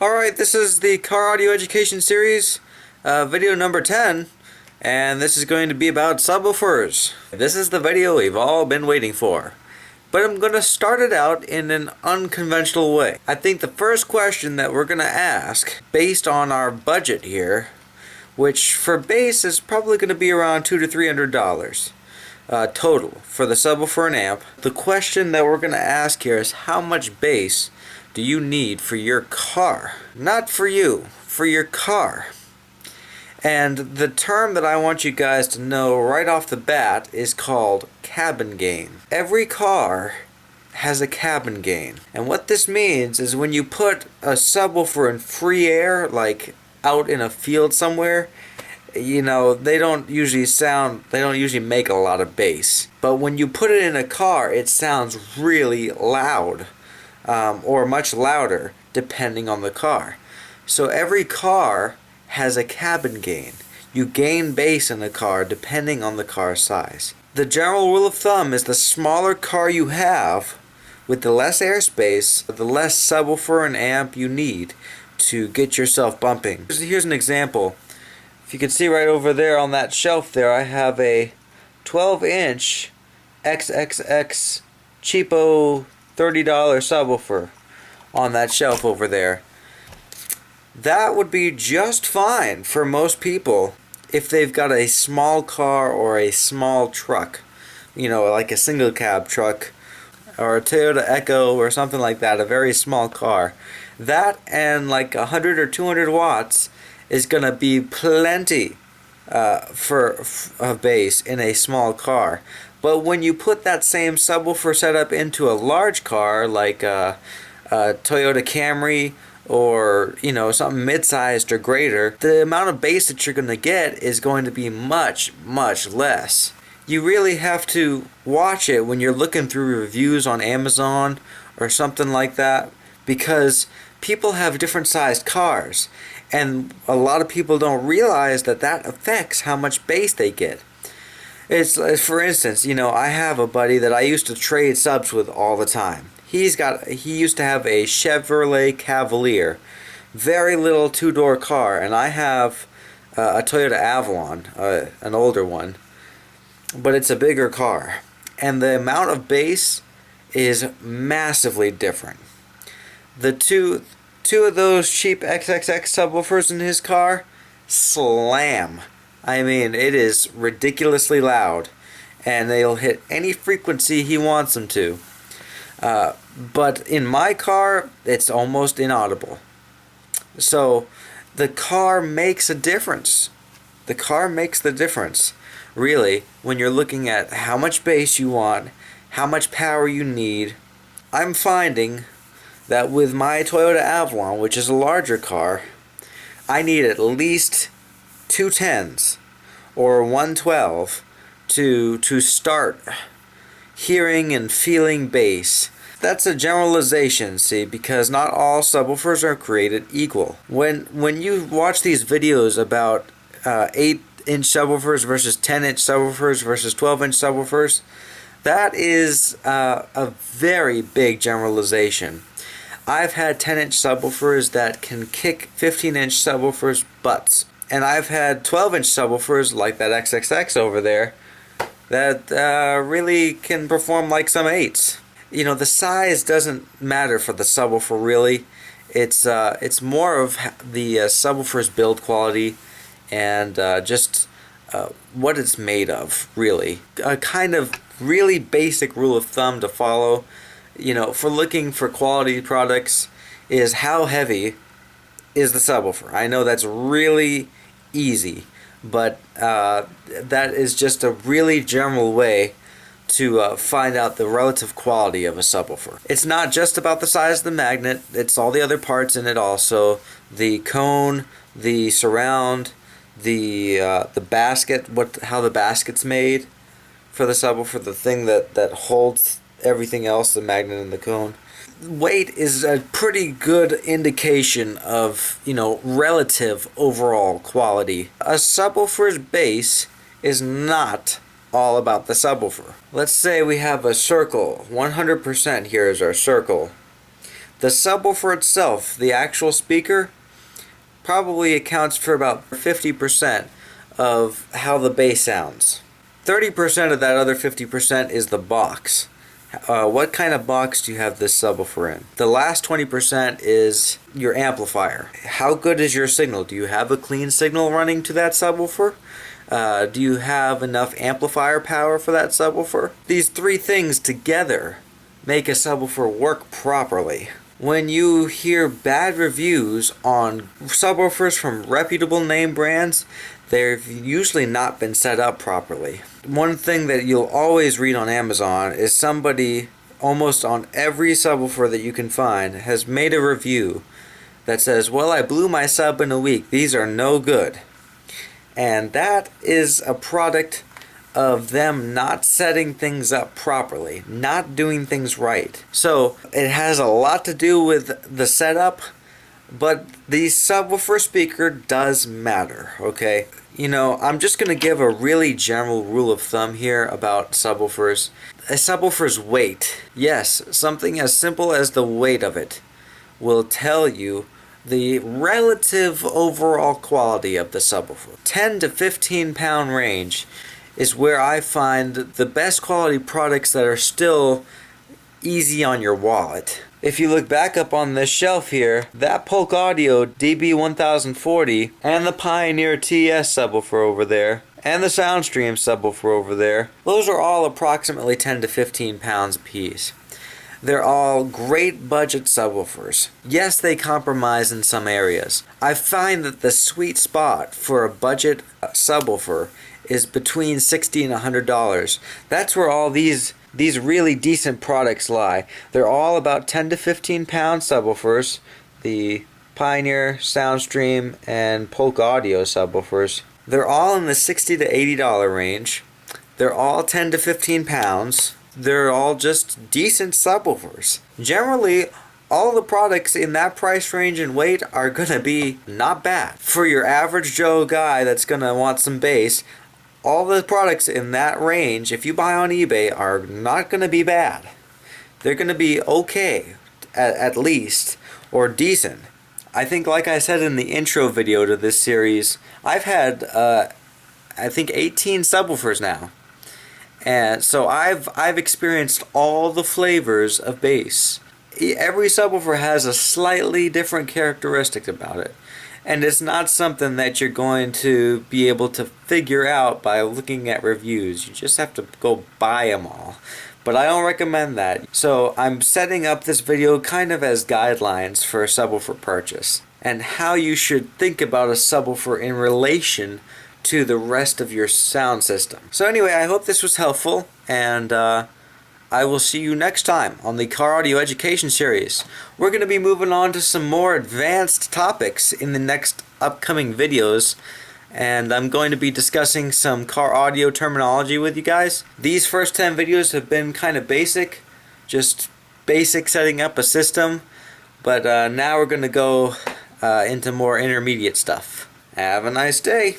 Alright, this is the Car Audio Education Series, video number 10, and this is going to be about subwoofers. This is the video we've all been waiting for. But I'm going to start it out in an unconventional way. I think the first question that we're going to ask, based on our budget here, which for bass is probably going to be around $200 to $300 total for the subwoofer and amp. The question that we're going to ask here is how much bass do you need for your car? Not for you, for your car. And the term that I want you guys to know right off the bat is called cabin gain. Every car has a cabin gain. And what this means is when you put a subwoofer in free air, like out in a field somewhere, you know, they don't usually make a lot of bass. But when you put it in a car, it sounds really loud. Or much louder depending on the car. So every car has a cabin gain. You gain bass in a car depending on the car size. The general rule of thumb is the smaller car you have, with the less airspace, the less subwoofer and amp you need to get yourself bumping. Here's an example. If you can see right over there on that shelf there, I have a 12-inch XXX cheapo $30 subwoofer on that shelf over there. That would be just fine for most people if they've got a small car or a small truck, you know, like a single cab truck or a Toyota Echo or something like that, a very small car. That and like 100 or 200 watts is gonna be plenty for bass in a small car. But when you put that same subwoofer setup into a large car like a Toyota Camry or, you know, something mid-sized or greater, the amount of bass that you're going to get is going to be much, much less. You really have to watch it when you're looking through reviews on Amazon or something like that, because people have different sized cars and a lot of people don't realize that that affects how much bass they get. It's for instance, you know, I have a buddy that I used to trade subs with all the time. He used to have a Chevrolet Cavalier, very little two-door car, and I have a Toyota Avalon, an older one, but it's a bigger car, and the amount of bass is massively different. The two of those cheap XXX subwoofers in his car slam. I mean, it is ridiculously loud, and they'll hit any frequency he wants them to. But in my car, it's almost inaudible. So the car makes a difference. The car makes the difference, really, when you're looking at how much bass you want, how much power you need. I'm finding that with my Toyota Avalon, which is a larger car, I need at least 2 10s or 112 to start hearing and feeling bass. That's a generalization, see, because not all subwoofers are created equal. When you watch these videos about 8-inch subwoofers versus 10-inch subwoofers versus 12-inch subwoofers, that is a very big generalization. I've had 10-inch subwoofers that can kick 15-inch subwoofers' butts. And I've had 12-inch subwoofers like that XXX over there that really can perform like some 8s. You know, the size doesn't matter for the subwoofer really. It's more of the subwoofer's build quality and just what it's made of, really. A kind of really basic rule of thumb to follow, you know, for looking for quality products is how heavy is the subwoofer. I know that's really easy, but that is just a really general way to find out the relative quality of a subwoofer. It's not just about the size of the magnet, it's all the other parts in it also. The cone, the surround, the basket, how the basket's made for the subwoofer, the thing that holds everything else, the magnet and the cone. Weight is a pretty good indication of, you know, relative overall quality. A subwoofer's bass is not all about the subwoofer. Let's say we have a circle. 100% here is our circle. The subwoofer itself, the actual speaker, probably accounts for about 50% of how the bass sounds. 30% of that other 50% is the box. What kind of box do you have this subwoofer in? The last 20% is your amplifier. How good is your signal? Do you have a clean signal running to that subwoofer? Do you have enough amplifier power for that subwoofer? These three things together make a subwoofer work properly. When you hear bad reviews on subwoofers from reputable name brands, they've usually not been set up properly. One thing that you'll always read on Amazon is somebody, almost on every subwoofer that you can find, has made a review that says, well, I blew my sub in a week, these are no good. And that is a product of them not setting things up properly, not doing things right. So it has a lot to do with the setup, but the subwoofer speaker does matter, okay? You know, I'm just going to give a really general rule of thumb here about subwoofers. A subwoofer's weight, yes, something as simple as the weight of it will tell you the relative overall quality of the subwoofer. 10 to 15 pound range is where I find the best quality products that are still easy on your wallet. If you look back up on this shelf here, that Polk Audio DB1040 and the Pioneer TS subwoofer over there and the Soundstream subwoofer over there, those are all approximately 10 to 15 pounds a piece. They're all great budget subwoofers. Yes, they compromise in some areas. I find that the sweet spot for a budget subwoofer is between $60 and $100. That's where all these really decent products lie. They're all about 10 to 15 pound subwoofers. The Pioneer, Soundstream, and Polk Audio subwoofers. They're all in the $60 to $80 range. They're all 10 to 15 pounds. They're all just decent subwoofers. Generally, all the products in that price range and weight are going to be not bad. For your average Joe guy that's going to want some bass, all the products in that range, if you buy on eBay, are not going to be bad. They're going to be okay, at least, or decent. I think, like I said in the intro video to this series, I've had, I think, 18 subwoofers now. And so I've experienced all the flavors of bass. Every subwoofer has a slightly different characteristic about it. And it's not something that you're going to be able to figure out by looking at reviews. You just have to go buy them all. But I don't recommend that. So I'm setting up this video kind of as guidelines for a subwoofer purchase and how you should think about a subwoofer in relation to the rest of your sound system. So anyway, I hope this was helpful, and I will see you next time on the Car Audio Education Series. We're going to be moving on to some more advanced topics in the next upcoming videos, and I'm going to be discussing some car audio terminology with you guys. These first 10 videos have been kind of basic, just basic setting up a system, but now we're going to go into more intermediate stuff. Have a nice day.